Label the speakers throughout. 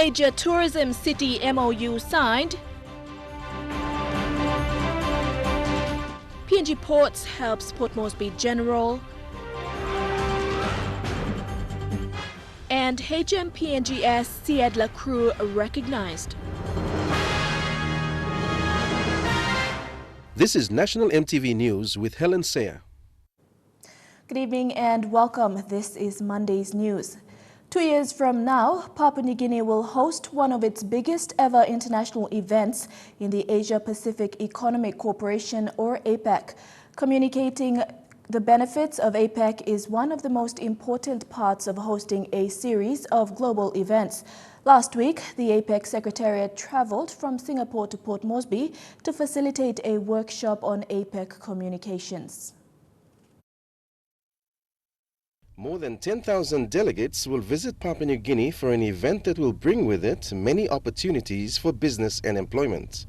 Speaker 1: Major tourism city MOU signed. PNG Ports helps Port Moresby General. And HMPNGS Seeadler crew recognized.
Speaker 2: This is National EMTV News with Helen Sayer.
Speaker 3: Good evening and welcome. This is Monday's news. 2 years from now, Papua New Guinea will host one of its biggest ever international events in the Asia-Pacific Economic Cooperation, or APEC. Communicating the benefits of APEC is one of the most important parts of hosting a series of global events. Last week, the APEC Secretariat traveled from Singapore to Port Moresby to facilitate a workshop on APEC communications.
Speaker 2: More than 10,000 delegates will visit Papua New Guinea for an event that will bring with it many opportunities for business and employment.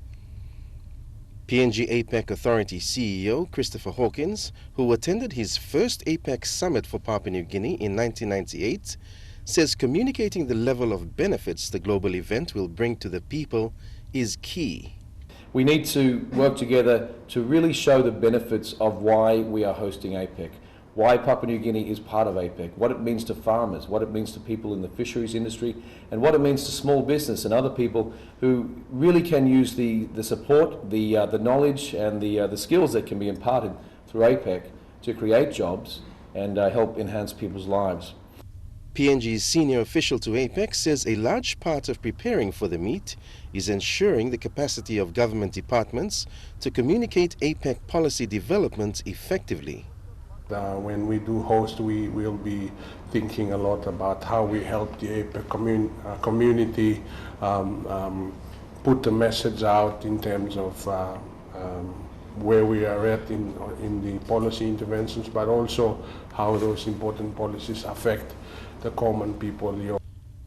Speaker 2: PNG APEC Authority CEO Christopher Hawkins, who attended his first APEC summit for Papua New Guinea in 1998, says communicating the level of benefits the global event will bring to the people is key.
Speaker 4: We need to work together to really show the benefits of why we are hosting APEC. Why Papua New Guinea is part of APEC, what it means to farmers, what it means to people in the fisheries industry, and what it means to small business and other people who really can use the support, the knowledge and the skills that can be imparted through APEC to create jobs and help enhance people's lives.
Speaker 2: PNG's senior official to APEC says a large part of preparing for the meet is ensuring the capacity of government departments to communicate APEC policy development effectively.
Speaker 5: When we do host, we will be thinking a lot about how we help the APEC community put the message out in terms of where we are at in the policy interventions, but also how those important policies affect the common people.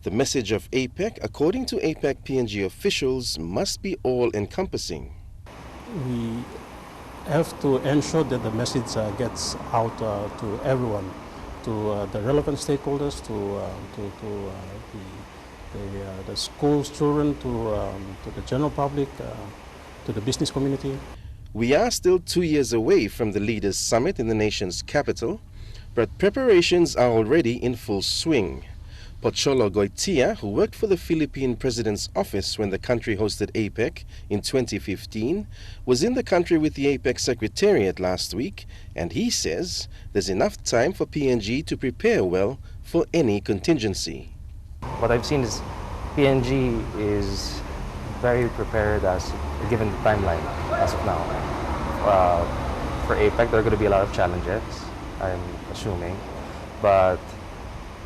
Speaker 2: The message of APEC, according to APEC PNG officials, must be all-encompassing.
Speaker 6: We have to ensure that the message gets out to everyone, to the relevant stakeholders, to the school children, to the general public, to the business community.
Speaker 2: We are still 2 years away from the Leaders' Summit in the nation's capital, but preparations are already in full swing. Pocholo Goitia, who worked for the Philippine President's office when the country hosted APEC in 2015, was in the country with the APEC Secretariat last week, and he says there's enough time for PNG to prepare well for any contingency.
Speaker 7: What I've seen is PNG is very prepared as a given timeline as of now. For APEC, there are going to be a lot of challenges, I'm assuming, but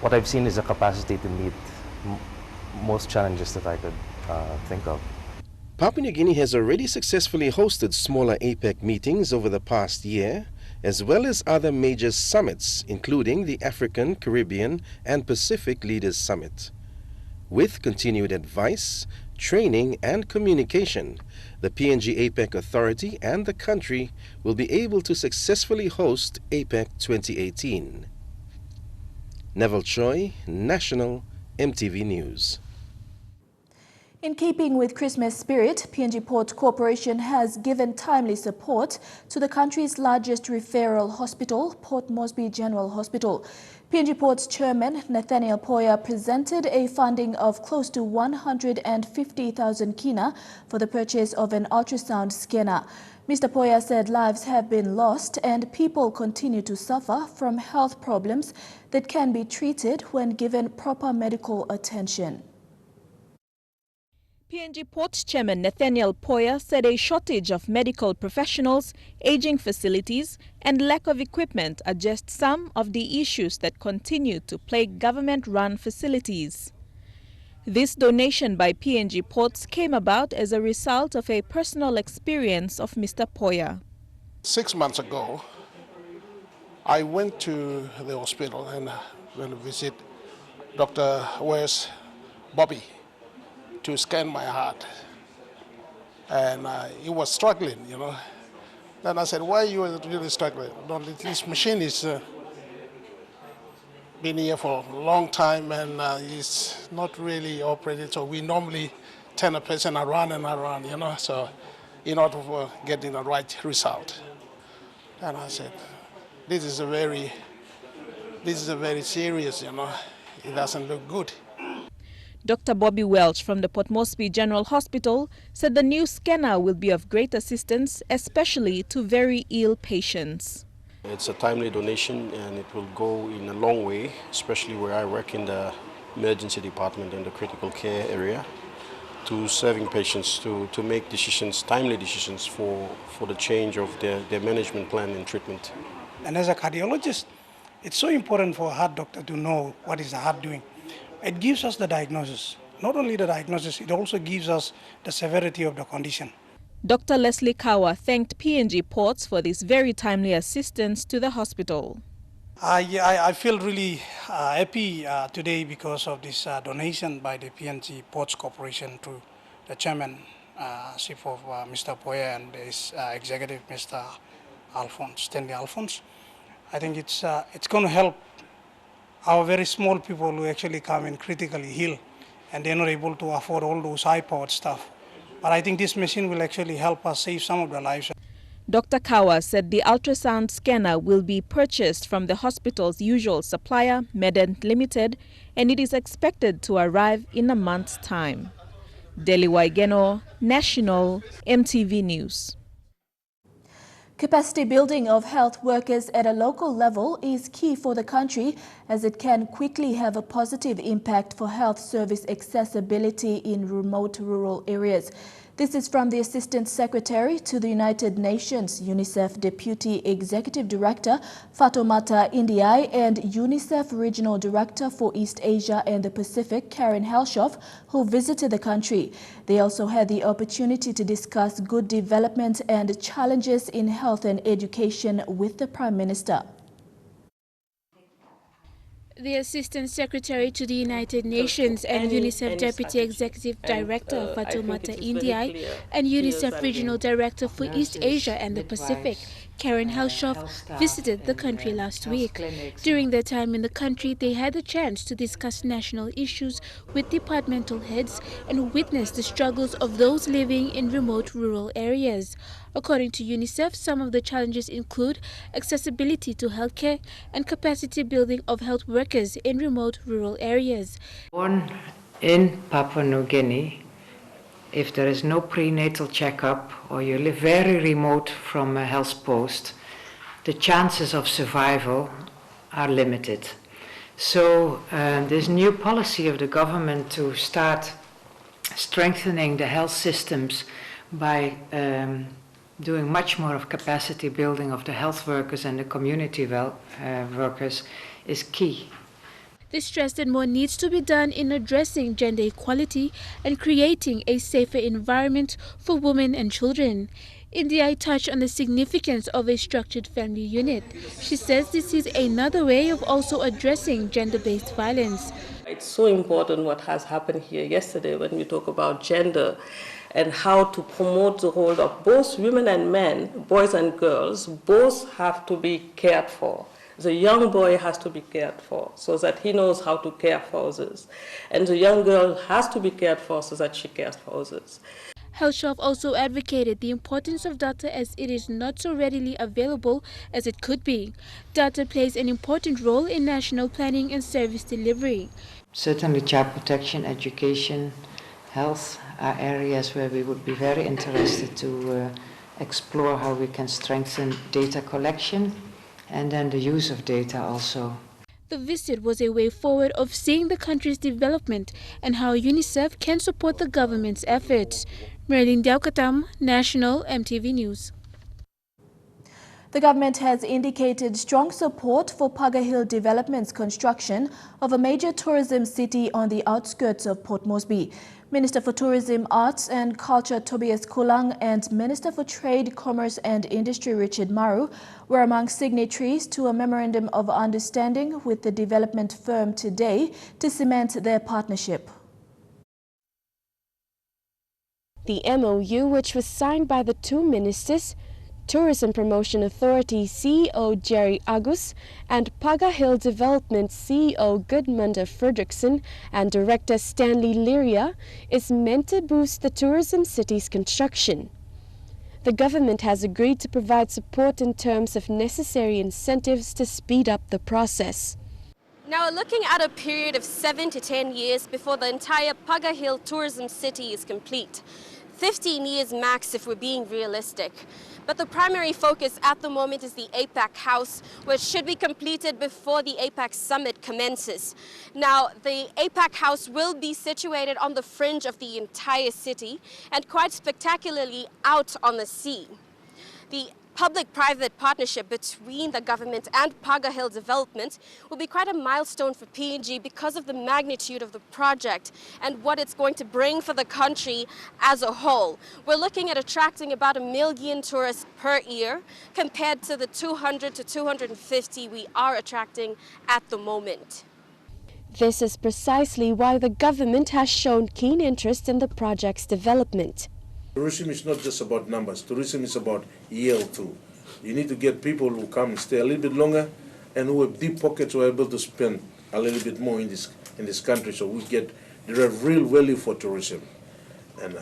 Speaker 7: what I've seen is a capacity to meet most challenges that I could think of.
Speaker 2: Papua New Guinea has already successfully hosted smaller APEC meetings over the past year, as well as other major summits, including the African, Caribbean, and Pacific Leaders Summit. With continued advice, training, and communication, the PNG APEC Authority and the country will be able to successfully host APEC 2018. Neville Choi, National EMTV News.
Speaker 3: In keeping with Christmas spirit, PNG Ports Corporation has given timely support to the country's largest referral hospital, Port Moresby General Hospital. PNG Ports Chairman Nathaniel Poya presented a funding of close to 150,000 kina for the purchase of an ultrasound scanner. Mr. Poya said lives have been lost and people continue to suffer from health problems that can be treated when given proper medical attention.
Speaker 1: PNG Ports Chairman Nathaniel Poya said a shortage of medical professionals, aging facilities, and lack of equipment are just some of the issues that continue to plague government-run facilities. This donation by PNG Ports came about as a result of a personal experience of Mr. Poya.
Speaker 8: 6 months ago, I went to the hospital and went to visit Dr. Wes Bobby to scan my heart. And he was struggling, you know. Then I said, why are you really struggling? This machine is been here for a long time, and he's not really operated. So we normally turn a patient around and around, so in order for getting the right result. And I said, this is a very serious, it doesn't look good.
Speaker 1: Dr. Bobby Welch from the Port Moresby General Hospital said the new scanner will be of great assistance, especially to very ill patients.
Speaker 9: It's a timely donation and it will go in a long way, especially where I work in the emergency department and the critical care area, to serving patients to make decisions, timely decisions for the change of their management plan and treatment.
Speaker 10: And as a cardiologist, it's so important for a heart doctor to know what is the heart doing. It gives us the diagnosis. Not only the diagnosis, it also gives us the severity of the condition.
Speaker 1: Dr. Leslie Kawa thanked PNG Ports for this very timely assistance to the hospital.
Speaker 10: I feel really happy today because of this donation by the PNG Ports Corporation to the chairman, chief of Mr. Poya and his executive, Mr. Stanley Alphonse. I think it's going to help our very small people who actually come in critically ill and they're not able to afford all those high-powered stuff. But I think this machine will actually help us save some of their lives.
Speaker 1: Dr. Kawa said the ultrasound scanner will be purchased from the hospital's usual supplier, Medent Limited, and it is expected to arrive in a month's time. Deli Waigeno, National, EMTV News.
Speaker 3: Capacity building of health workers at a local level is key for the country as it can quickly have a positive impact for health service accessibility in remote rural areas. This is from the Assistant Secretary to the United Nations, UNICEF Deputy Executive Director Fatoumata Ndiaye and UNICEF Regional Director for East Asia and the Pacific, Karen Helshoff, who visited the country. They also had the opportunity to discuss good development and challenges in health and education with the Prime Minister.
Speaker 11: The Assistant Secretary to the United Nations and UNICEF Deputy Executive Director Fatoumata Ndiaye and UNICEF Regional Director for East Asia and the Pacific, Karen Helshoff, visited the country last week. During their time in the country, they had the chance to discuss national issues with departmental heads and witness the struggles of those living in remote rural areas. According to UNICEF, some of the challenges include accessibility to healthcare and capacity building of health workers in remote rural areas.
Speaker 12: Born in Papua New Guinea, if there is no prenatal checkup or you live very remote from a health post, the chances of survival are limited. So this new policy of the government to start strengthening the health systems by doing much more of capacity building of the health workers and the community workers is key.
Speaker 11: They stressed that more needs to be done in addressing gender equality and creating a safer environment for women and children. Ndiaye touched on the significance of a structured family unit. She says this is another way of also addressing gender-based violence.
Speaker 13: It's so important what has happened here yesterday when we talk about gender and how to promote the role of both women and men, boys and girls, both have to be cared for. The young boy has to be cared for so that he knows how to care for others. And the young girl has to be cared for so that she cares for others.
Speaker 11: Helshoff also advocated the importance of data as it is not so readily available as it could be. Data plays an important role in national planning and service delivery.
Speaker 12: Certainly child protection, education, health are areas where we would be very interested to explore how we can strengthen data collection and then the use of data also.
Speaker 11: The visit was a way forward of seeing the country's development and how UNICEF can support the government's efforts. Merlin Diaukatam, National, EMTV News.
Speaker 3: The government has indicated strong support for Paga Hill Development's construction of a major tourism city on the outskirts of Port Moresby. Minister for Tourism, Arts and Culture Tobias Kulang and Minister for Trade, Commerce and Industry Richard Maru were among signatories to a memorandum of understanding with the development firm today to cement their partnership.
Speaker 14: The MOU, which was signed by the two ministers, Tourism Promotion Authority CEO Jerry Agus and Paga Hill Development CEO Gudmunda Fredrickson and Director Stanley Liria is meant to boost the tourism city's construction. The government has agreed to provide support in terms of necessary incentives to speed up the process.
Speaker 15: Now, looking at a period of 7 to 10 years before the entire Paga Hill tourism city is complete. 15 years max if we're being realistic. But the primary focus at the moment is the APAC House, which should be completed before the APAC Summit commences. Now, the APAC House will be situated on the fringe of the entire city and quite spectacularly out on the sea. The public-private partnership between the government and Paga Hill Development will be quite a milestone for PNG because of the magnitude of the project and what it's going to bring for the country as a whole. We're looking at attracting about 1 million tourists per year compared to the 200 to 250 we are attracting at the moment.
Speaker 14: This is precisely why the government has shown keen interest in the project's development.
Speaker 16: Tourism is not just about numbers. Tourism is about yield too. You need to get people who come and stay a little bit longer and who have deep pockets who are able to spend a little bit more in this country, so we get the real value for tourism. And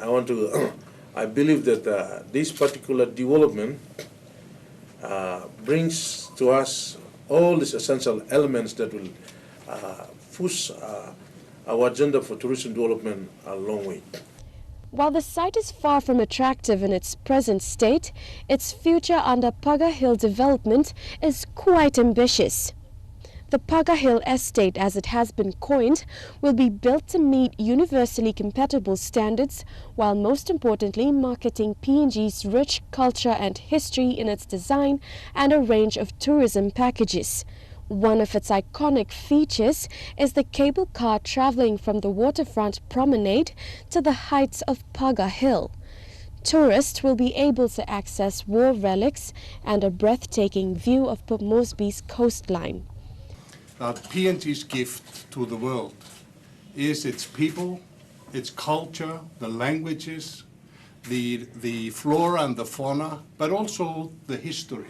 Speaker 16: I believe that this particular development brings to us all these essential elements that will push our agenda for tourism development a long way.
Speaker 14: While the site is far from attractive in its present state, its future under Paga Hill Development is quite ambitious. The Paga Hill Estate, as it has been coined, will be built to meet universally compatible standards, while most importantly marketing PNG's rich culture and history in its design and a range of tourism packages. One of its iconic features is the cable car traveling from the waterfront promenade to the heights of Paga Hill. Tourists will be able to access war relics and a breathtaking view of Port Moresby's coastline.
Speaker 17: PNG's gift to the world is its people, its culture, the languages, the flora and the fauna, but also the history.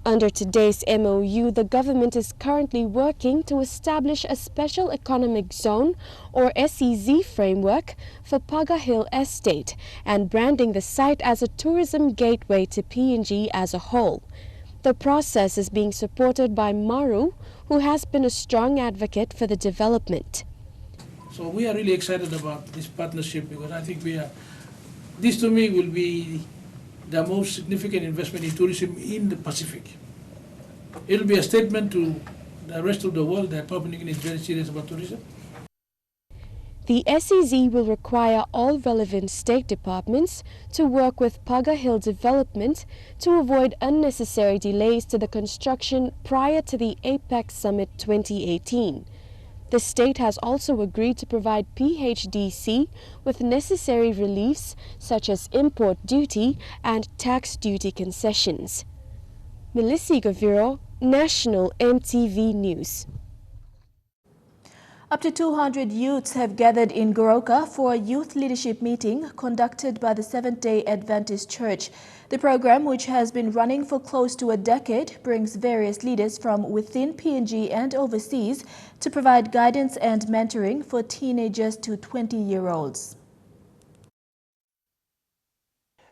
Speaker 14: Under today's MOU, the government is currently working to establish a Special Economic Zone or SEZ framework for Paga Hill Estate and branding the site as a tourism gateway to PNG as a whole. The process is being supported by Maru, who has been a strong advocate for the development.
Speaker 18: So we are really excited about this partnership because I think this to me will be the most significant investment in tourism in the Pacific. It will be a statement to the rest of the world that Papua New Guinea is very serious about tourism.
Speaker 14: The SEZ will require all relevant state departments to work with Paga Hill Development to avoid unnecessary delays to the construction prior to the APAC Summit 2018. The state has also agreed to provide PHDC with necessary reliefs such as import duty and tax duty concessions. Melissa Gaviro, National EMTV News.
Speaker 3: Up to 200 youths have gathered in Goroka for a youth leadership meeting conducted by the Seventh-day Adventist Church. The program, which has been running for close to a decade, brings various leaders from within PNG and overseas to provide guidance and mentoring for teenagers to 20-year-olds.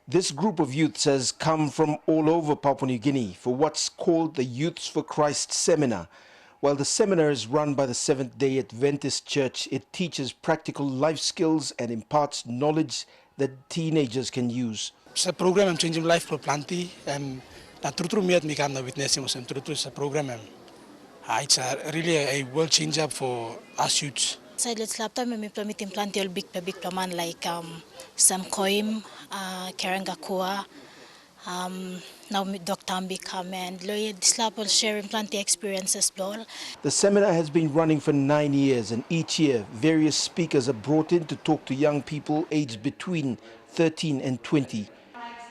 Speaker 19: This group of youths has come from all over Papua New Guinea for what's called the Youths for Christ Seminar. While the seminar is run by the Seventh-day Adventist Church, it teaches practical life skills and imparts knowledge that teenagers can use.
Speaker 10: Sa program am changing life for planti na true miat mi kam na witness mo sem true sa program it's really a world changer for us youths.
Speaker 20: Sa let's lapta mi permitin planti ol big plaman like some koim karangakua now Dr. Ambi come and lawyer dislapol sharing planti experiences ball.
Speaker 19: The seminar has been running for 9 years, and each year various speakers are brought in to talk to young people aged between 13 and 20.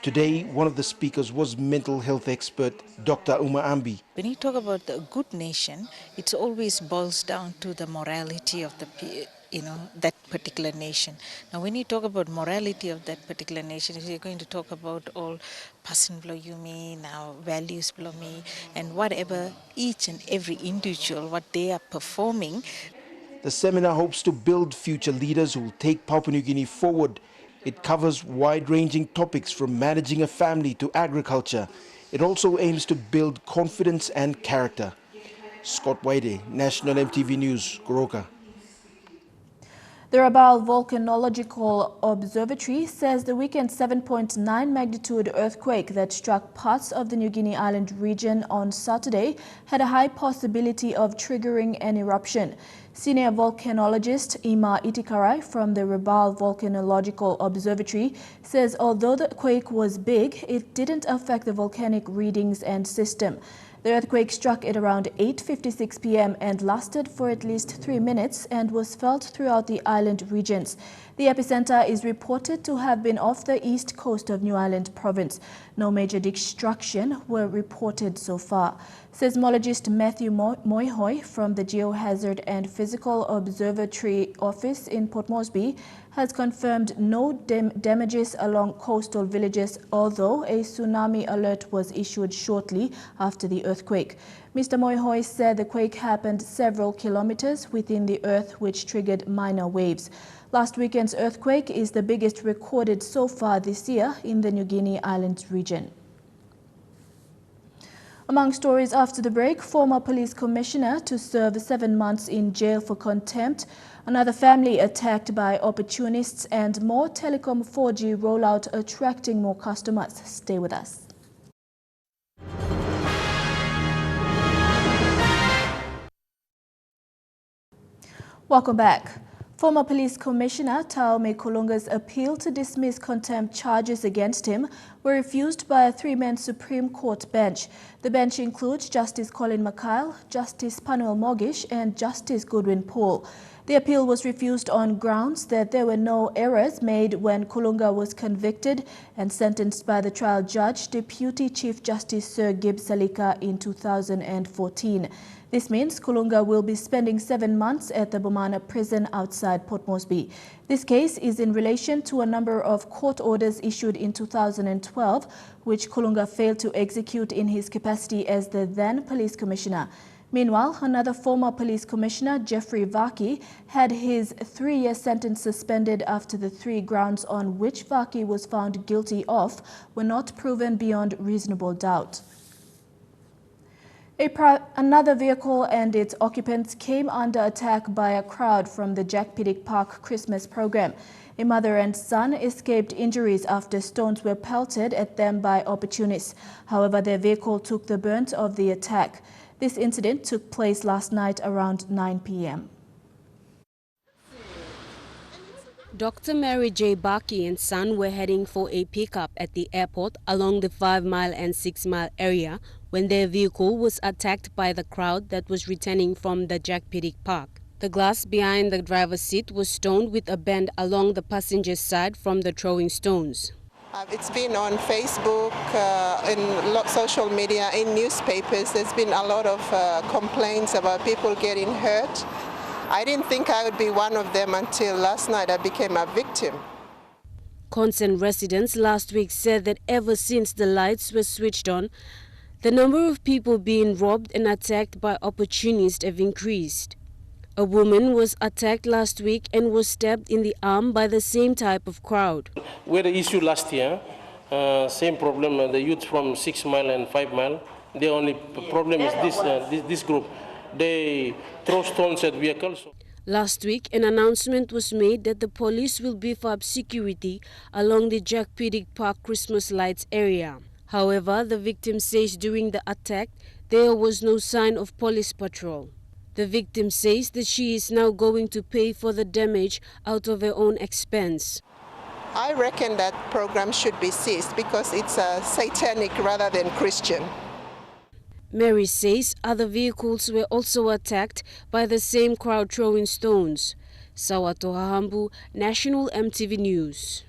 Speaker 19: Today, one of the speakers was mental health expert Dr. Ambi.
Speaker 21: When you talk about a good nation, it always boils down to the morality of the that particular nation. Now, when you talk about morality of that particular nation, if you're going to talk about all person below you, me, now values below me, and whatever each and every individual, what they are performing.
Speaker 19: The seminar hopes to build future leaders who will take Papua New Guinea forward. It covers wide-ranging topics from managing a family to agriculture. It also aims to build confidence and character. Scott Waide, National MTV News, Goroka.
Speaker 3: The Rabaul Volcanological Observatory says the weekend 7.9 magnitude earthquake that struck parts of the New Guinea Island region on Saturday had a high possibility of triggering an eruption. Senior volcanologist Ima Itikarai from the Rabaul Volcanological Observatory says although the quake was big, it didn't affect the volcanic readings and system. The earthquake struck at around 8:56 p.m. and lasted for at least 3 minutes and was felt throughout the island regions. The epicenter is reported to have been off the east coast of New Ireland province. No major destruction were reported so far. Seismologist Matthew Moihoy from the Geohazard and Physical Observatory Office in Port Moresby has confirmed no damages along coastal villages, although a tsunami alert was issued shortly after the earthquake. Mr. Moihoy said the quake happened several kilometers within the earth, which triggered minor waves. Last weekend's earthquake is the biggest recorded so far this year in the New Guinea Islands region. Among stories after the break, former police commissioner to serve 7 months in jail for contempt, another family attacked by opportunists, and more telecom 4G rollout attracting more customers. Stay with us. Welcome back. Former Police Commissioner Taome Kolonga's appeal to dismiss contempt charges against him were refused by a 3-man Supreme Court bench. The bench includes Justice Colin McKyle, Justice Panuel Mogish, and Justice Goodwin Poole. The appeal was refused on grounds that there were no errors made when Kolonga was convicted and sentenced by the trial judge, Deputy Chief Justice Sir Gibbs Salika, in 2014. This means Kolonga will be spending 7 months at the Bomana prison outside Port Moresby. This case is in relation to a number of court orders issued in 2012, which Kolonga failed to execute in his capacity as the then police commissioner. Meanwhile, another former police commissioner, Jeffrey Vaki, had his 3-year sentence suspended after the 3 grounds on which Vaki was found guilty of were not proven beyond reasonable doubt. Another vehicle and its occupants came under attack by a crowd from the Jack Piddick Park Christmas program. A mother and son escaped injuries after stones were pelted at them by opportunists. However, their vehicle took the brunt of the attack. This incident took place last night around 9 p.m.
Speaker 22: Dr. Mary J. Baki and son were heading for a pickup at the airport along the 5-mile and 6-mile area when their vehicle was attacked by the crowd that was returning from the Jack Piddick Park. The glass behind the driver's seat was stoned with a bend along the passenger's side from the throwing stones.
Speaker 23: It's been on Facebook, in social media, in newspapers. There's been a lot of complaints about people getting hurt. I didn't think I would be one of them until last night I became a victim.
Speaker 22: Concerned residents last week said that ever since the lights were switched on, the number of people being robbed and attacked by opportunists have increased. A woman was attacked last week and was stabbed in the arm by the same type of crowd.
Speaker 24: We had an issue last year, same problem, the youth from 6 mile and 5 mile. The only problem is this group. They throw stones at vehicles.
Speaker 22: Last week, an announcement was made that the police will beef up security along the Jack Piddick Park Christmas lights area. However, the victim says during the attack, there was no sign of police patrol. The victim says that she is now going to pay for the damage out of her own expense.
Speaker 23: I reckon that program should be ceased because it's satanic rather than Christian.
Speaker 22: Mary says other vehicles were also attacked by the same crowd throwing stones. Sawato Hahambu, National MTV News.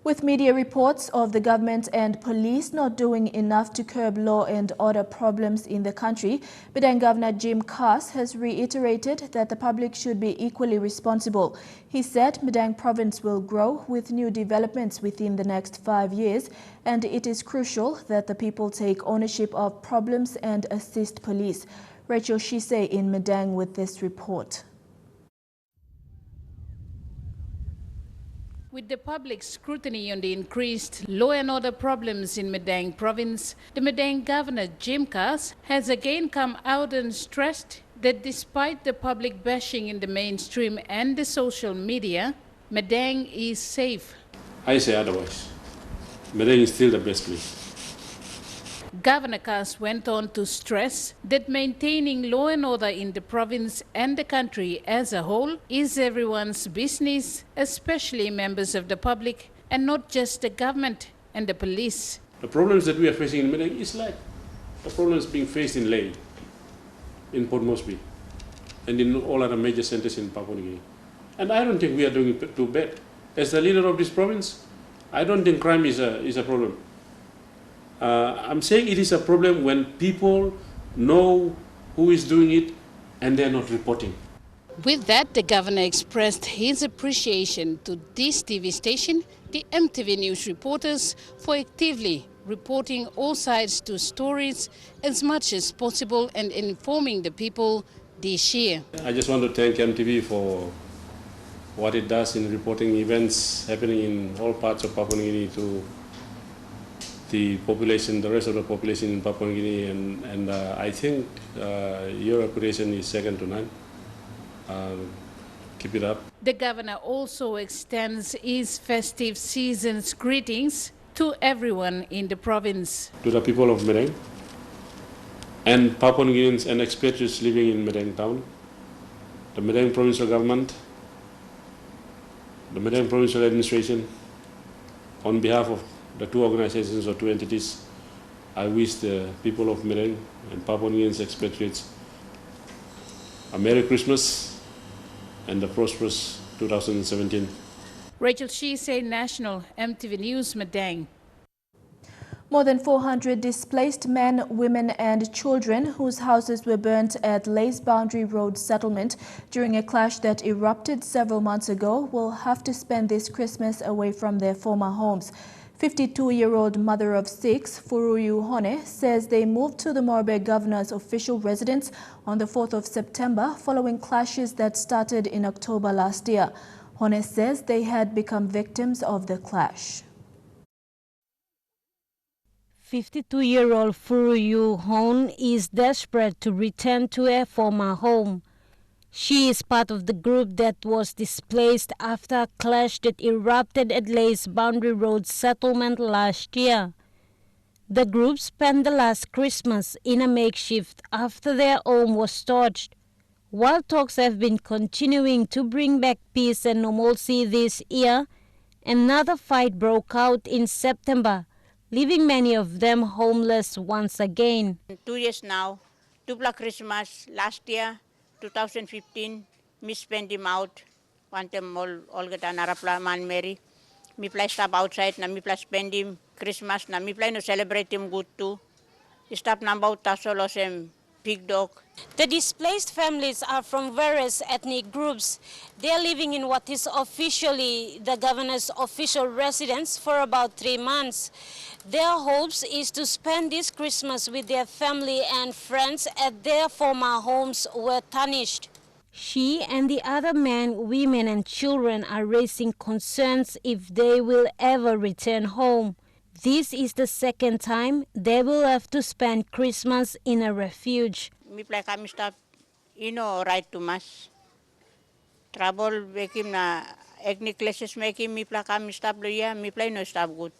Speaker 3: With media reports of the government and police not doing enough to curb law and order problems in the country, Madang Governor Jim Kass has reiterated that the public should be equally responsible. He said Madang province will grow with new developments within the next 5 years, and it is crucial that the people take ownership of problems and assist police. Rachel Shise in Madang with this report.
Speaker 4: With the public scrutiny on the increased law and order problems in Madang province, the Madang Governor Jim Kass has again come out and stressed that despite the public bashing in the mainstream and the social media, Madang is safe.
Speaker 5: I say otherwise. Madang is still the best place.
Speaker 4: Governor Kass went on to stress that maintaining law and order in the province and the country as a whole is everyone's business, especially members of the public, and not just the government and the police.
Speaker 5: The problems that we are facing in Madang is like the problems being faced in Lae, in Port Moresby, and in all other major centers in Papua New Guinea. And I don't think we are doing it too bad. As the leader of this province, I don't think crime is a problem. I'm saying it is a problem when people know who is doing it and they're not reporting.
Speaker 4: With that, the governor expressed his appreciation to this TV station, the EMTV News reporters, for actively reporting all sides to stories as much as possible and informing the people this year.
Speaker 5: I just want to thank EMTV for what it does in reporting events happening in all parts of Papua New Guinea to the population, the rest of the population in Papua New Guinea, and I think your reputation is second to none. Keep it up.
Speaker 4: The governor also extends his festive season's greetings to everyone in the province.
Speaker 5: To the people of Madang and Papua New Guineans and expatriates living in Madang town, the Madang provincial government, the Madang provincial administration, on behalf of the two organizations or two entities, I wish the people of Madang and Papua New Guineans expatriates a Merry Christmas and a prosperous 2017.
Speaker 4: Rachel Shise, National, EMTV News, Madang.
Speaker 3: More than 400 displaced men, women and children whose houses were burnt at Lae's Boundary Road settlement during a clash that erupted several months ago will have to spend this Christmas away from their former homes. 52-year-old mother of 6, Furuyu Hone, says they moved to the Moresby governor's official residence on the 4th of September following clashes that started in October last year. Hone says they had become victims of the clash.
Speaker 6: 52-year-old Furuyu Hone is desperate to return to her former home. She is part of the group that was displaced after a clash that erupted at Lae's Boundary Road settlement last year. The group spent the last Christmas in a makeshift after their home was torched. While talks have been continuing to bring back peace and normalcy this year, another fight broke out in September, leaving many of them homeless once again.
Speaker 7: 2 years now, Tupla Christmas last year, 2015, me spend him out. Want them all get an Arapla man Mary. Me play stop outside, na me play spend him Christmas, na me play no celebrate him good too. Stop na about tasolos him pig dog.
Speaker 6: The displaced families are from various ethnic groups. They are living in what is officially the governor's official residence for about 3 months. Their hopes is to spend this Christmas with their family and friends at their former homes were tarnished. She and the other men, women and children are raising concerns if they will ever return home. This is the second time they will have to spend Christmas in a refuge.
Speaker 7: Me play kami stop, right to mass. Trouble make him na ethnic classes make him me play kami stop loya, me play no stop good.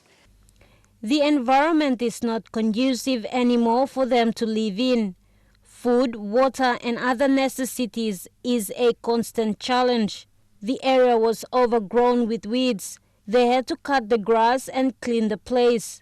Speaker 6: The environment is not conducive anymore for them to live in. Food, water and other necessities is a constant challenge. The area was overgrown with weeds. They had to cut the grass and clean the place.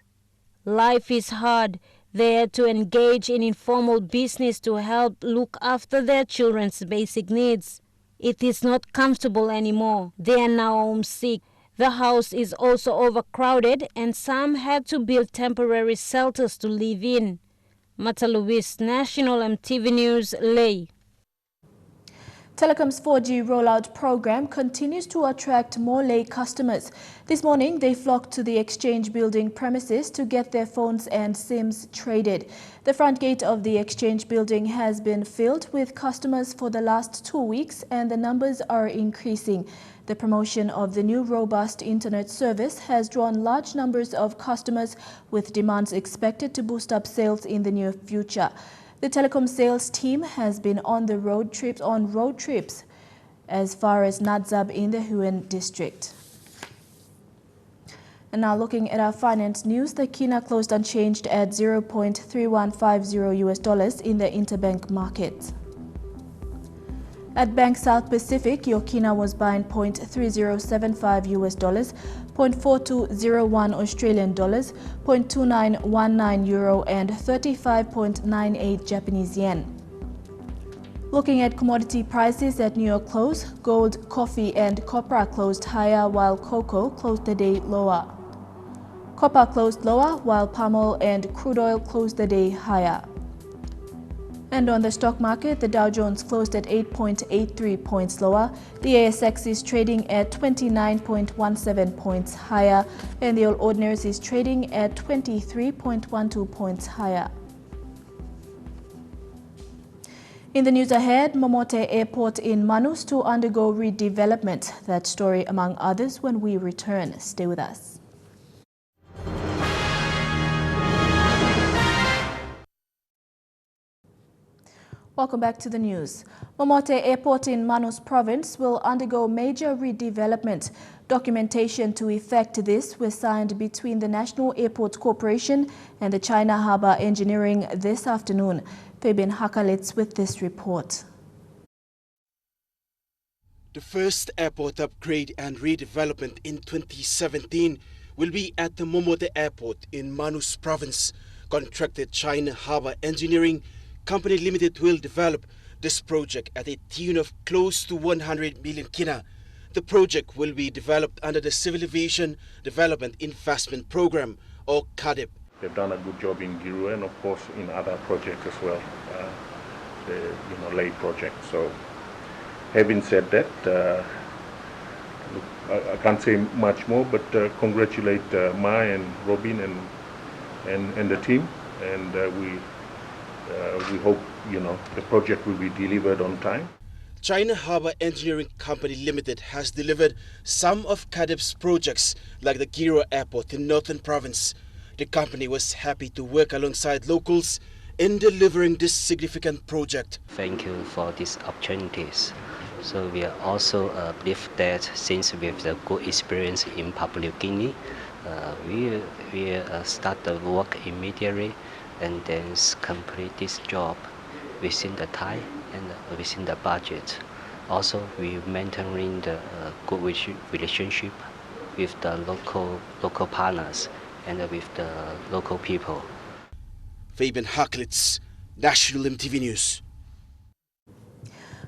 Speaker 6: Life is hard. They had to engage in informal business to help look after their children's basic needs. It is not comfortable anymore. They are now homesick. The house is also overcrowded and some had to build temporary shelters to live in. Mata Luis, National EMTV News, Ley.
Speaker 3: Telecom's 4G rollout program continues to attract more Ley customers. This morning, they flocked to the Exchange Building premises to get their phones and SIMs traded. The front gate of the Exchange Building has been filled with customers for the last 2 weeks, and the numbers are increasing. The promotion of the new robust internet service has drawn large numbers of customers, with demands expected to boost up sales in the near future. The telecom sales team has been on road trips as far as Nadzab in the Huen district. And now looking at our finance news, the kina closed unchanged at $0.3150 in the interbank market. At Bank South Pacific, your kina was buying $0.3075, $0.4201 Australian dollars, $0.2919 euro, and 35.98 Japanese yen. Looking at commodity prices at New York close, gold, coffee, and copra closed higher, while cocoa closed the day lower. Copper closed lower, while palm oil and crude oil closed the day higher. And on the stock market, the Dow Jones closed at 8.83 points lower. The ASX is trading at 29.17 points higher, and the All Ordinaries is trading at 23.12 points higher. In the news ahead, Momote Airport in Manus to undergo redevelopment. That story among others when we return. Stay with us. Welcome back to the news. Momote Airport in Manus Province will undergo major redevelopment. Documentation to effect this was signed between the National Airports Corporation and the China Harbour Engineering this afternoon. Fabian Hakalitz with this report.
Speaker 1: The first airport upgrade and redevelopment in 2017 will be at the Momote Airport in Manus Province. Contracted China Harbour Engineering Company Limited will develop this project at a tune of close to 100 million kina. The project will be developed under the Civil Aviation Development Investment Program, or CADIP.
Speaker 2: They've done a good job in Giru and of course in other projects as well, the Ley project. So having said that, look, I can't say much more, but congratulate Ma and Robin and the team, and we hope the project will be delivered on time.
Speaker 1: China Harbour Engineering Company Limited has delivered some of CADIP's projects like the Giro Airport in Northern Province. The company was happy to work alongside locals in delivering this significant project.
Speaker 8: Thank you for these opportunities. So we are also believe that since we have the good experience in Papua New Guinea, we start the work immediately and then complete this job within the time and within the budget. Also, we maintaining the good relationship with the local partners and with the local people.
Speaker 1: Fabian Haklitz, National EMTV News.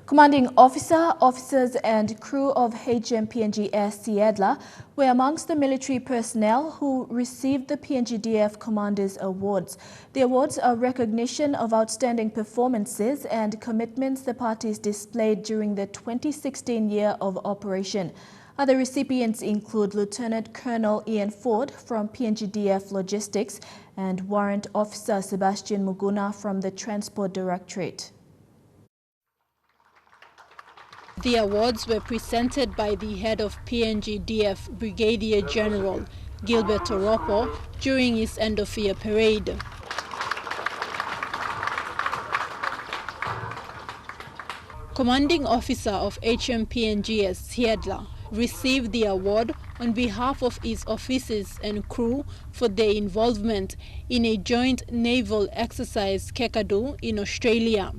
Speaker 3: Commanding officer, officers and crew of HMPNGS Seeadler were amongst the military personnel who received the PNGDF Commanders Awards. The awards are recognition of outstanding performances and commitments the parties displayed during the 2016 year of operation. Other recipients include Lieutenant Colonel Ian Ford from PNGDF Logistics and Warrant Officer Sebastian Muguna from the Transport Directorate.
Speaker 9: The awards were presented by the head of PNGDF Brigadier General Gilbert Toropo during his end-of-year parade. Commanding officer of HMPNGS Seeadler received the award on behalf of his officers and crew for their involvement in a joint naval exercise Kakadu in Australia.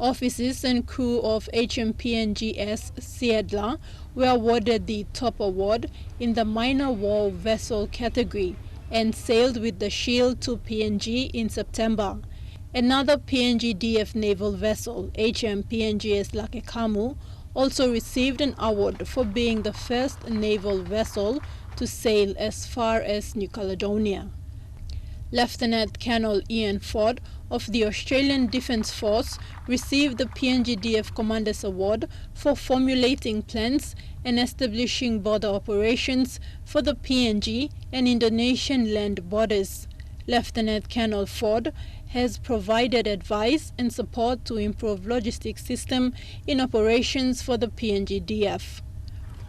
Speaker 9: Officers and crew of HMPNGS Seeadler were awarded the top award in the minor war vessel category and sailed with the Shield to PNG in September. Another PNGDF naval vessel, HMPNGS Lakekamu, also received an award for being the first naval vessel to sail as far as New Caledonia. Lieutenant Colonel Ian Ford of the Australian Defence Force received the PNGDF Commander's Award for formulating plans and establishing border operations for the PNG and Indonesian land borders. Lieutenant Colonel Ford has provided advice and support to improve logistics system in operations for the PNGDF.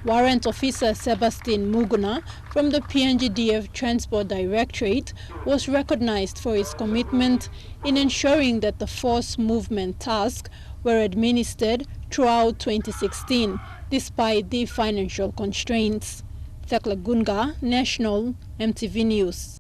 Speaker 9: Warrant Officer Sebastian Muguna from the PNGDF Transport Directorate was recognized for his commitment in ensuring that the force movement tasks were administered throughout 2016, despite the financial constraints. Thekla Gunga, National, EMTV News.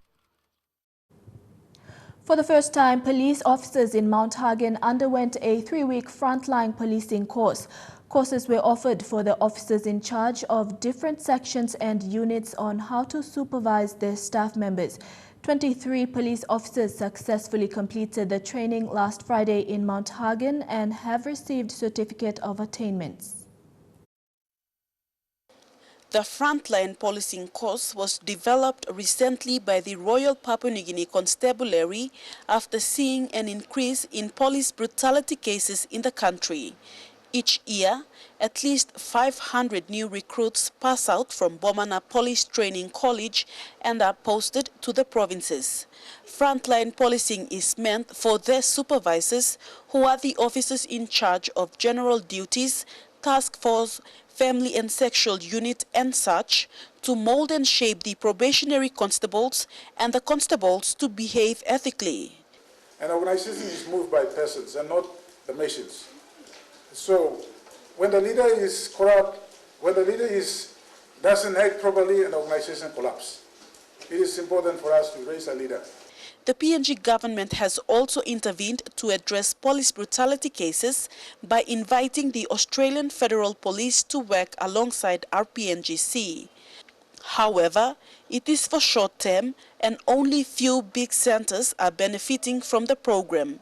Speaker 3: For the first time, police officers in Mount Hagen underwent a 3-week frontline policing course. Courses were offered for the officers in charge of different sections and units on how to supervise their staff members. 23 police officers successfully completed the training last Friday in Mount Hagen and have received certificate of attainments.
Speaker 11: The frontline policing course was developed recently by the Royal Papua New Guinea Constabulary after seeing an increase in police brutality cases in the country. Each year, at least 500 new recruits pass out from Bomana Police Training College and are posted to the provinces. Frontline policing is meant for their supervisors, who are the officers in charge of general duties, task force, family and sexual unit and such, to mold and shape the probationary constables and the constables to behave ethically.
Speaker 12: An organization is moved by persons and not the machines. So when the leader is corrupt, when the leader doesn't act properly, an organization collapses. It is important for us to raise a leader.
Speaker 11: The PNG government has also intervened to address police brutality cases by inviting the Australian Federal Police to work alongside RPNGC. However, it is for short term and only few big centers are benefiting from the program.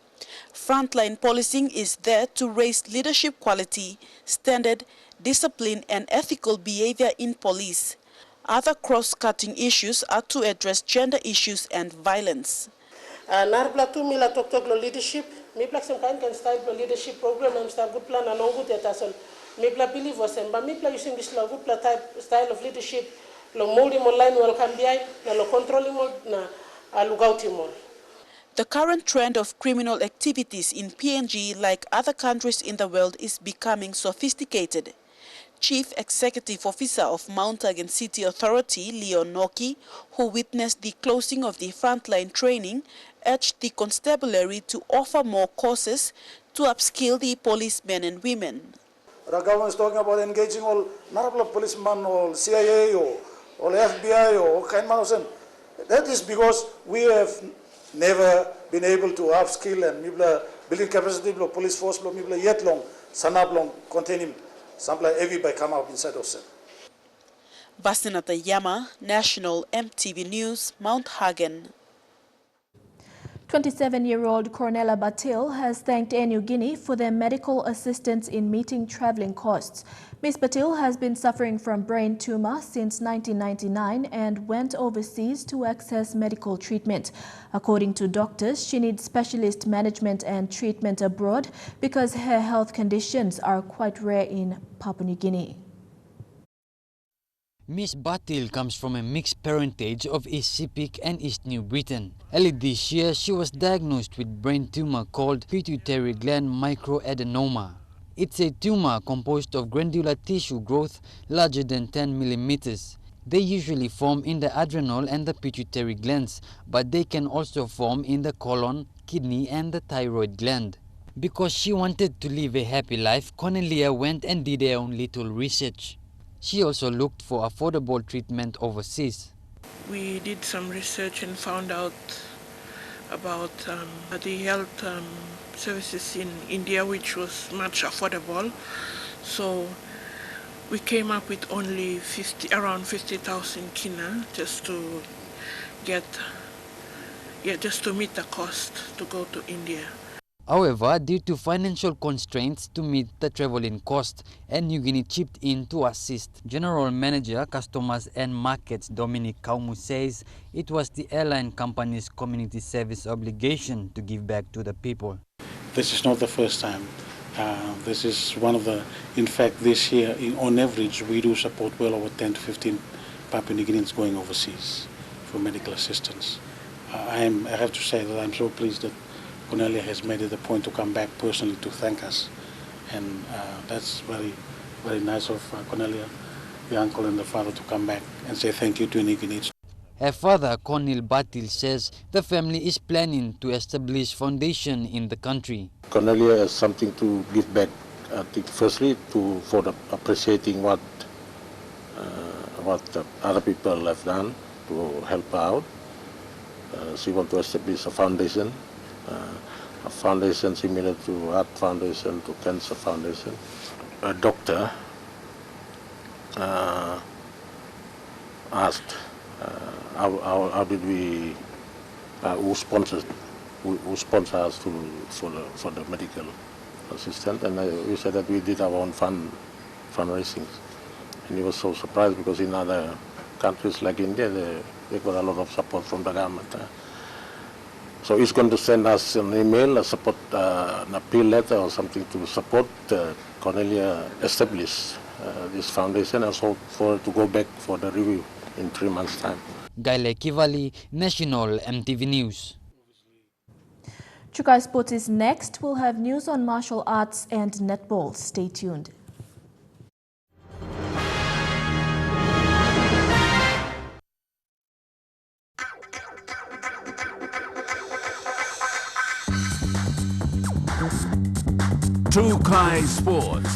Speaker 11: Frontline policing is there to raise leadership quality, standard, discipline and ethical behavior in police. Other cross-cutting issues are to address gender issues and violence.
Speaker 24: Narbla tu mila tok leadership, mi plak some kind can start the leadership program and start good plan and good etasol. Mi plak believe was but mi plak using this good type style of leadership, lo moldi online wal kambiai, na lo controlling mo na alugauti mo.
Speaker 11: The current trend of criminal activities in PNG, like other countries in the world, is becoming sophisticated. Chief Executive Officer of Mount Hagen City Authority, Leon Noki, who witnessed the closing of the frontline training, urged the constabulary to offer more courses to upskill the policemen and women.
Speaker 12: The government is talking about engaging all Narabla policemen or CIA or FBI or kind of. That is because we have never been able to upskill and building capacity of police force yet long, sanab long, containing sample heavy by come up inside of them.
Speaker 11: Basinata Yama, National, EMTV News, Mount Hagen.
Speaker 3: 27-year-old Cornella Batil has thanked Air Niugini for their medical assistance in meeting traveling costs. Ms. Batil has been suffering from brain tumor since 1999 and went overseas to access medical treatment. According to doctors, she needs specialist management and treatment abroad because her health conditions are quite rare in Papua New Guinea.
Speaker 13: Miss Batil comes from a mixed parentage of East Sepik and East New Britain. Early this year, she was diagnosed with brain tumor called pituitary gland microadenoma. It's a tumor composed of granular tissue growth larger than 10 millimeters. They usually form in the adrenal and the pituitary glands, but they can also form in the colon, kidney and the thyroid gland. Because she wanted to live a happy life, Cornelia went and did her own little research. She also looked for affordable treatment overseas.
Speaker 15: We did some research and found out about the health services in India, which was much affordable. So we came up with only around 50,000 kina just to meet the cost to go to India.
Speaker 13: However, due to financial constraints to meet the traveling cost, Air Niugini chipped in to assist. General Manager, Customers and Markets Dominic Kaumu says it was the airline company's community service obligation to give back to the people.
Speaker 14: This is not the first time. This is one of the, in fact, this year, on average, we do support well over 10 to 15 Papua New Guineans going overseas for medical assistance. I have to say that I'm so pleased that Cornelia has made it a point to come back personally to thank us. And that's very, very nice of Cornelia, the uncle and the father, to come back and say thank you to New Guineans.
Speaker 13: Her father, Cornel Batil, says the family is planning to establish foundation in the country.
Speaker 2: Cornelia has something to give back, I think, firstly for the appreciating what the other people have done to help out. She wants to establish a foundation similar to Heart Foundation, to Cancer Foundation. A doctor asked how did we, who sponsors us for the medical assistance, and we said that we did our own fundraising. And he was so surprised because in other countries like India, they got a lot of support from the government. So he's going to send us an email, an appeal letter or something to support Cornelia establish this foundation, and so for it to go back for the review in 3 months' time.
Speaker 13: Gaile Kivali, National MTV News.
Speaker 3: Chukai Sports is next. We'll have news on martial arts and netball. Stay tuned.
Speaker 16: Chukai Sports.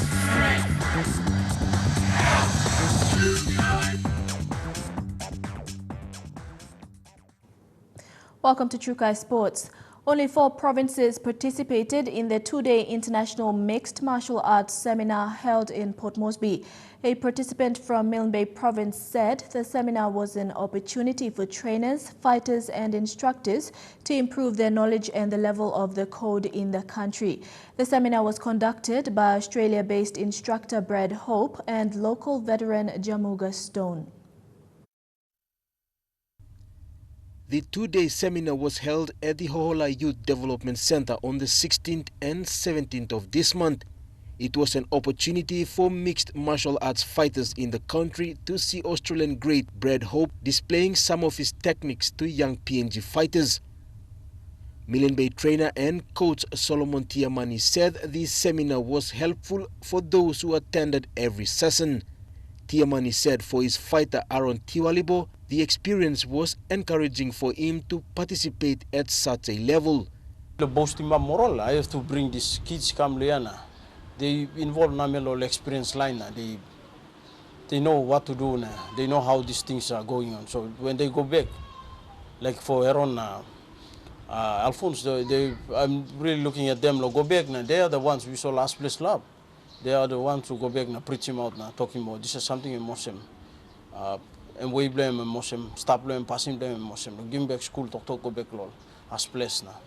Speaker 3: Welcome to Chukai Sports. Only 4 provinces participated in the 2-day international mixed martial arts seminar held in Port Moresby. A participant from Milne Bay province said the seminar was an opportunity for trainers, fighters and instructors to improve their knowledge and the level of the code in the country. The seminar was conducted by Australia-based instructor Brad Hope and local veteran Jamuga Stone.
Speaker 1: The 2-day seminar was held at the Hohola Youth Development Center on the 16th and 17th of this month. It was an opportunity for mixed martial arts fighters in the country to see Australian great Brad Hope displaying some of his techniques to young PNG fighters. Milne Bay trainer and coach Solomon Tiamani said the seminar was helpful for those who attended every session. Tiamani said for his fighter Aaron Tiwalibo, the experience was encouraging for him to participate at such a level.
Speaker 17: The boasting moral, I have to bring these kids come Liana. They involve Namelo experience line. They know what to do now. They know how these things are going on. So when they go back, like for Aaron, Alphonse, I'm really looking at them. Go back now. They are the ones we saw last place lab. They are the ones who go back now, preach him out now, talking about this is something in Muslim. And we blame a Muslim, stop blame, passing blame a Muslim. Give him back school, talk, go back lol, as place now.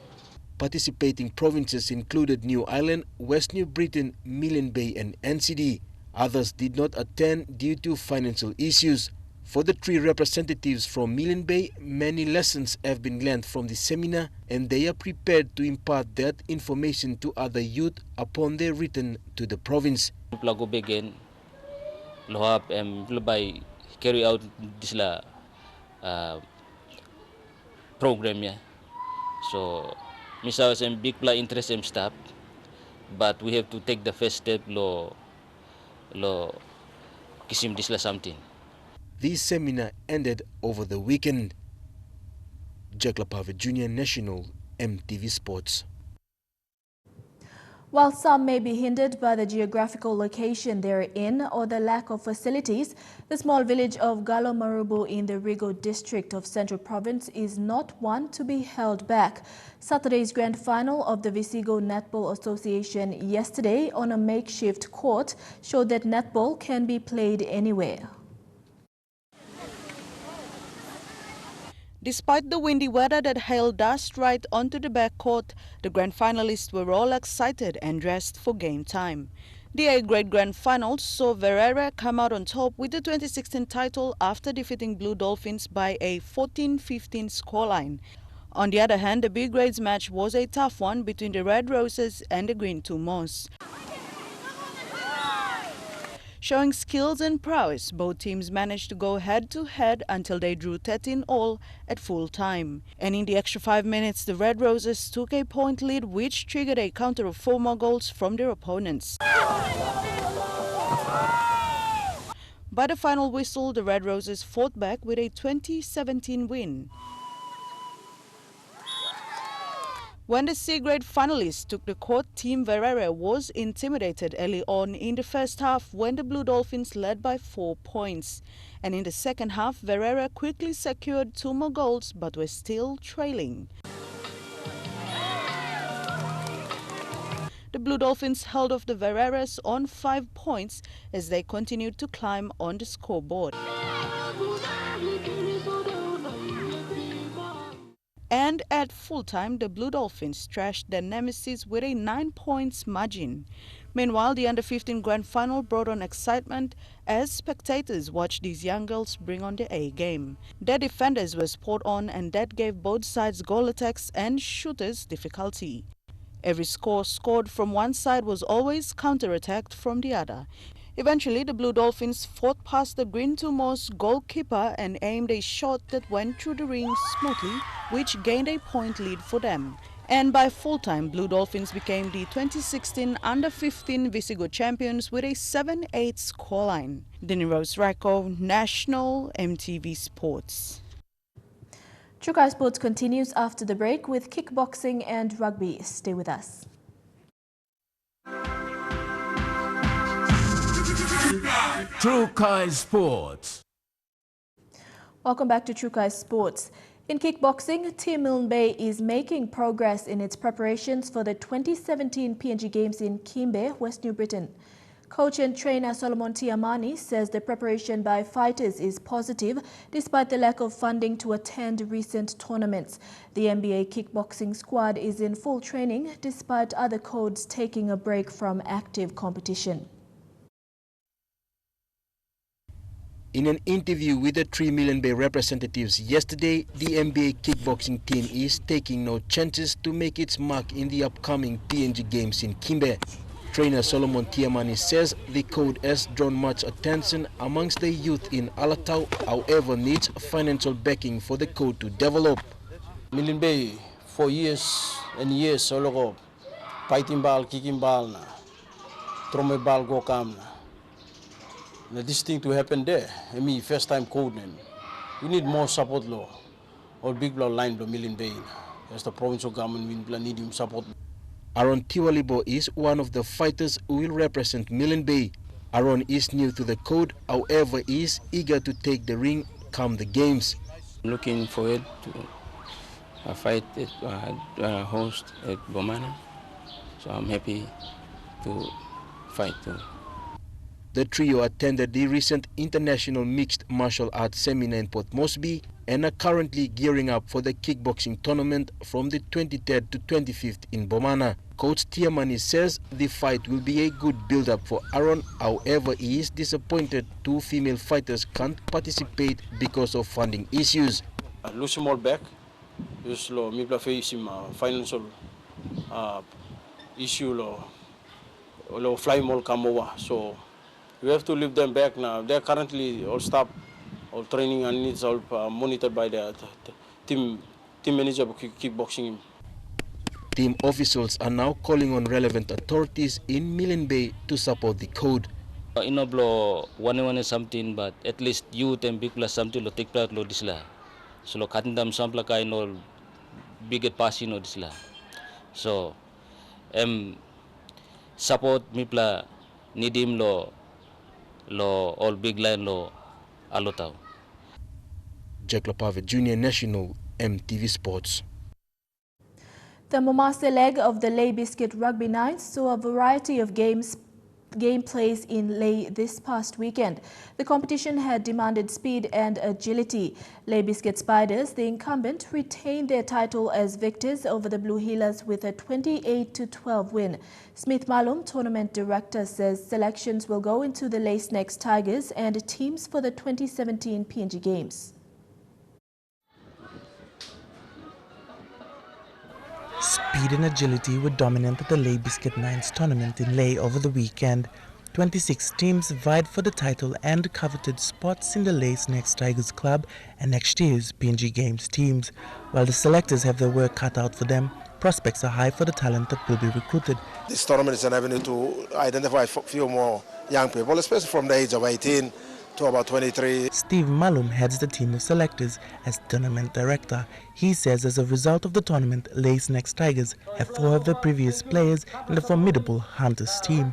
Speaker 1: Participating provinces included New Ireland, West New Britain, Milne Bay and NCD. Others did not attend due to financial issues. For the 3 representatives from Milne Bay, many lessons have been learned from the seminar and they are prepared to impart that information to other youth upon their return to the province.
Speaker 18: Carry out this program, yeah. So, Mr. was a big interest in staff, but we have to take the first step, kisim this something.
Speaker 1: This seminar ended over the weekend. Jack Lapave Jr. National MTV Sports.
Speaker 3: While some may be hindered by the geographical location they're in or the lack of facilities, the small village of Galo Marubu in the Rigo district of Central Province is not one to be held back. Saturday's grand final of the Visigo Netball Association yesterday on a makeshift court showed that netball can be played anywhere.
Speaker 10: Despite the windy weather that hailed dust right onto the backcourt, the grand finalists were all excited and dressed for game time. The 8th grade grand finals saw Verera come out on top with the 2016 title after defeating Blue Dolphins by a 14-15 scoreline. On the other hand, the B grades match was a tough one between the Red Roses and the Green Tumors. Showing skills and prowess, both teams managed to go head-to-head until they drew 13 all at full time. And in the extra 5 minutes, the Red Roses took a point lead, which triggered a counter of 4 more goals from their opponents. By the final whistle, the Red Roses fought back with a 2017 win. When the C-grade finalists took the court, Team Verera was intimidated early on in the first half when the Blue Dolphins led by 4 points. And in the second half, Verera quickly secured 2 more goals but were still trailing. The Blue Dolphins held off the Vereras on 5 points as they continued to climb on the scoreboard. And at full-time, the Blue Dolphins trashed their nemesis with a 9 points margin. Meanwhile, the Under-15 Grand Final brought on excitement as spectators watched these young girls bring on the A-game. Their defenders were spot on, and that gave both sides goal attacks and shooters difficulty. Every score scored from one side was always counter-attacked from the other. Eventually, the Blue Dolphins fought past the Green Tumors goalkeeper and aimed a shot that went through the ring smoothly, which gained a point lead for them. And by full-time, Blue Dolphins became the 2016 Under-15 Visigoth champions with a 7-8 scoreline. Denny Rose Raiko, National EMTV Sports.
Speaker 3: Trukai Sports continues after the break with kickboxing and rugby. Stay with us.
Speaker 16: Trukai Sports.
Speaker 3: Welcome back to Trukai Sports. In kickboxing, Team Milne Bay is making progress in its preparations for the 2017 PNG Games in Kimbe, West New Britain. Coach and trainer Solomon Tiamani says the preparation by fighters is positive despite the lack of funding to attend recent tournaments. The NBA kickboxing squad is in full training despite other codes taking a break from active competition.
Speaker 1: In an interview with the 3 Milne Bay representatives yesterday, the NBA kickboxing team is taking no chances to make its mark in the upcoming PNG Games in Kimbe. Trainer Solomon Tiamani says the code has drawn much attention amongst the youth in Alatau, however needs financial backing for the code to develop.
Speaker 17: Milne Bay, for years and years, all fighting ball, kicking ball, throw ball, go come. This thing to happen there, I mean, first time code, we need more support law, or big law line to Milne Bay. As the provincial government, we need him support.
Speaker 1: Aaron Tiwalibo is one of the fighters who will represent Milne Bay. Aaron is new to the code, however, he is eager to take the ring come the games.
Speaker 19: I'm looking forward to a fight at host at Bomana, so I'm happy to fight too.
Speaker 1: The trio attended the recent International Mixed Martial Arts Seminar in Port Moresby and are currently gearing up for the kickboxing tournament from the 23rd to 25th in Bomana. Coach Tiamani says the fight will be a good build-up for Aaron, however he is disappointed 2 female fighters can't participate because of funding issues.
Speaker 17: Lose him all back, because we face him financial issue, fly all come over, so we have to leave them back now. They're currently all staff, all training and needs all monitored by the team manager of kickboxing.
Speaker 1: Team officials are now calling on relevant authorities in Milne Bay to support the code.
Speaker 18: Inoblo one something, but at least youth and people something lo take part lo disla. So lo katindam sampla kay no biget passing no disla. So support mipla nidim lo all big line lo alotao.
Speaker 1: Jack Lopave, Junior National, EMTV Sports.
Speaker 3: The Momase leg of the Lay Biscuit Rugby Nines saw a variety of games game plays in Lae this past weekend. The competition had demanded speed and agility. Lae Biscuit Spiders, the incumbent, retained their title as victors over the Blue Heelers with a 28-12 win. Smith Malum, tournament director, says selections will go into the Lae Snakes Tigers and teams for the 2017 PNG Games.
Speaker 20: Speed and agility were dominant at the Lae Biscuit Nines tournament in Lae over the weekend. 26 teams vied for the title and coveted spots in the Lae Snakes Tigers Club and next year's PNG Games teams. While the selectors have their work cut out for them, prospects are high for the talent that will be recruited.
Speaker 21: This tournament is an avenue to identify a few more young people, especially from the age of 18 to about 23.
Speaker 20: Steve Malum heads the team of selectors as tournament director. He says as a result of the tournament, Lae Snakes Tigers have 4 of the previous players in the formidable Hunters team.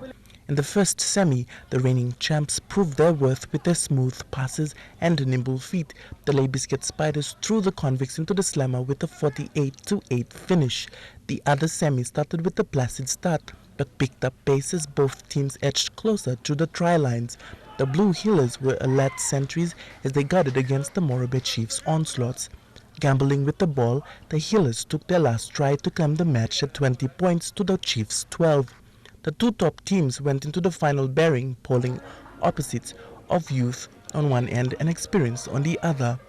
Speaker 20: In the first semi, the reigning champs proved their worth with their smooth passes and nimble feet. The Lae Biscuit Spiders threw the convicts into the slammer with a 48-8 finish. The other semi started with a placid start, but picked up pace as both teams edged closer to the try lines. The Blue Heelers were alert sentries as they guarded against the Moresby Chiefs' onslaughts. Gambling with the ball, the Heelers took their last try to climb the match at 20 points to the Chiefs' 12. The 2 top teams went into the final bearing, polling opposites of youth on one end and experience on the other.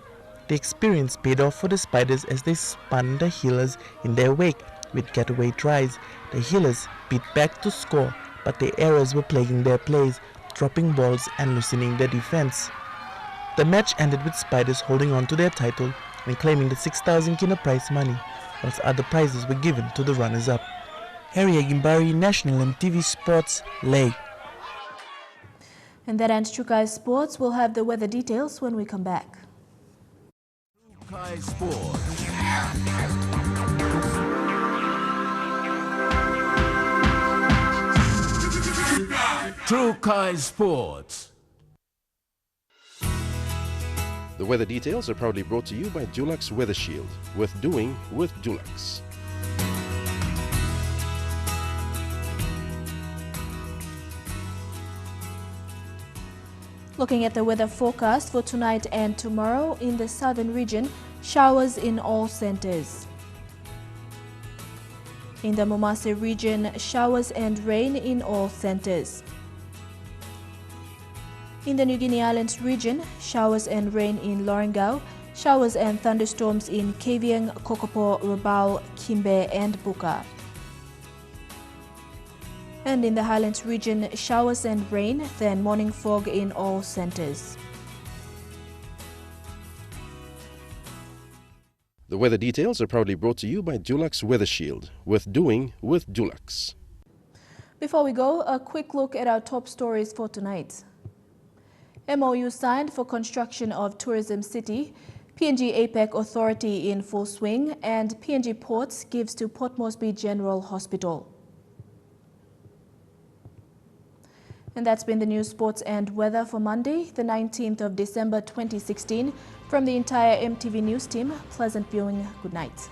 Speaker 20: The experience paid off for the Spiders as they spun the Heelers in their wake with getaway tries. The Heelers beat back to score, but their errors were plaguing their plays, dropping balls and loosening their defense. The match ended with Spiders holding on to their title and claiming the 6,000 kina prize money, whilst other prizes were given to the runners-up. Harry Agimbari, National EMTV Sports, Lae.
Speaker 3: And that ends Chukai Sports. We'll have the weather details when we come back.
Speaker 16: Chukai Sports. Chukai Sports.
Speaker 22: The weather details are proudly brought to you by Dulux Weather Shield, with doing with Dulux.
Speaker 3: Looking at the weather forecast for tonight and tomorrow, in the southern region, showers in all centers. In the Momase region, showers and rain in all centers. In the New Guinea Islands region, showers and rain in Lorengau, showers and thunderstorms in Kavieng, Kokopo, Rabaul, Kimbe and Buka. And in the Highlands region, showers and rain, then morning fog in all centers.
Speaker 22: The weather details are proudly brought to you by Dulux Weather Shield, with doing with Dulux.
Speaker 3: Before we go, a quick look at our top stories for tonight. MOU signed for construction of Tourism City, PNG APEC Authority in full swing, and PNG Ports gives to Port Moresby General Hospital. And that's been the news, sports and weather for Monday, the 19th of December 2016. From the entire EMTV News team, pleasant viewing. Good night.